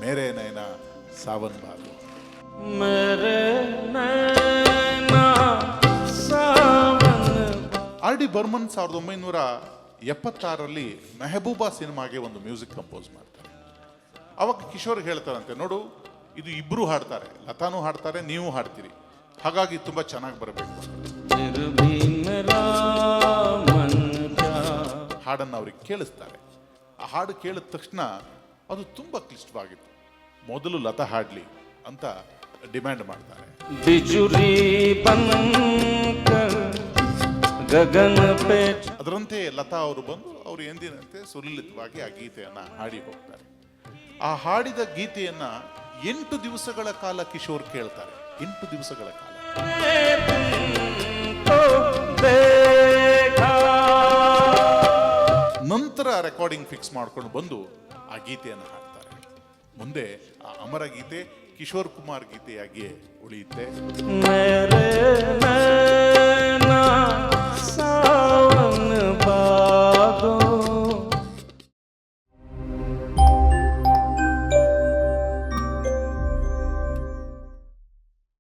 ಮೇರೆ ನೈನ ಸಾವನ್ ಬಾದು. मेरे नैना सावन R D Burman 1976ರಲ್ಲಿ Mehbooba ಸಿನಿಮಾಗೆ ಒಂದು ಮ್ಯೂಸಿಕ್ ಕಂಪೋಸ್ ಮಾಡ್ತಾರೆ. ಅವಾಗ ಕಿಶೋರ್ ಹೇಳ್ತಾರಂತೆ, ನೋಡು ಇದು ಇಬ್ರು ಹಾಡ್ತಾರೆ, ಲತಾನೂ ಹಾಡ್ತಾರೆ, ನೀವು ಹಾಡ್ತೀರಿ, ಹಾಗಾಗಿ ತುಂಬಾ ಚೆನ್ನಾಗಿ ಬರಬೇಕು. फिर भी मेरा मन क्या ಹಾಡನ್ನು ಅವ್ರಿಗೆ ಕೇಳಿಸ್ತಾರೆ. ಆ ಹಾಡು ಕೇಳಿದ ತಕ್ಷಣ ಅದು ತುಂಬಾ ಕ್ಲಿಷ್ಟವಾಗಿತ್ತು. ಮೊದಲು ಲತಾ ಹಾಡ್ಲಿ ಅಂತ ಡಿಮ್ಯಾಂಡ್ ಮಾಡ್ತಾರೆ. बिजुरी बनकर गगन पे ಅದರಂತೆ ಲತಾ ಅವರು ಬಂದು ಅವರು ಎಂದಿನಂತೆ ಸುಲಲಿತವಾಗಿ ಆ ಗೀತೆಯನ್ನ ಹಾಡಿ ಹೋಗ್ತಾರೆ. ಆ ಹಾಡಿದ ಗೀತೆಯನ್ನ 8 ದಿವಸಗಳ ಕಾಲ ಕಿಶೋರ್ ಕೇಳ್ತಾರೆ. 8 ದಿವಸಗಳ ಕಾಲ. तो देखा ನಂತರ ರೆಕಾರ್ಡಿಂಗ್ ಫಿಕ್ಸ್ ಮಾಡ್ಕೊಂಡು ಬಂದು ಆ ಗೀತೆಯನ್ನು ಹಾಡ್ತಾರೆ. ಮುಂದೆ ಆ ಅಮರ ಗೀತೆ ಕಿಶೋರ್ ಕುಮಾರ್ ಗೀತೆಯಾಗಿಯೇ ಉಳಿಯುತ್ತೆ. मेरे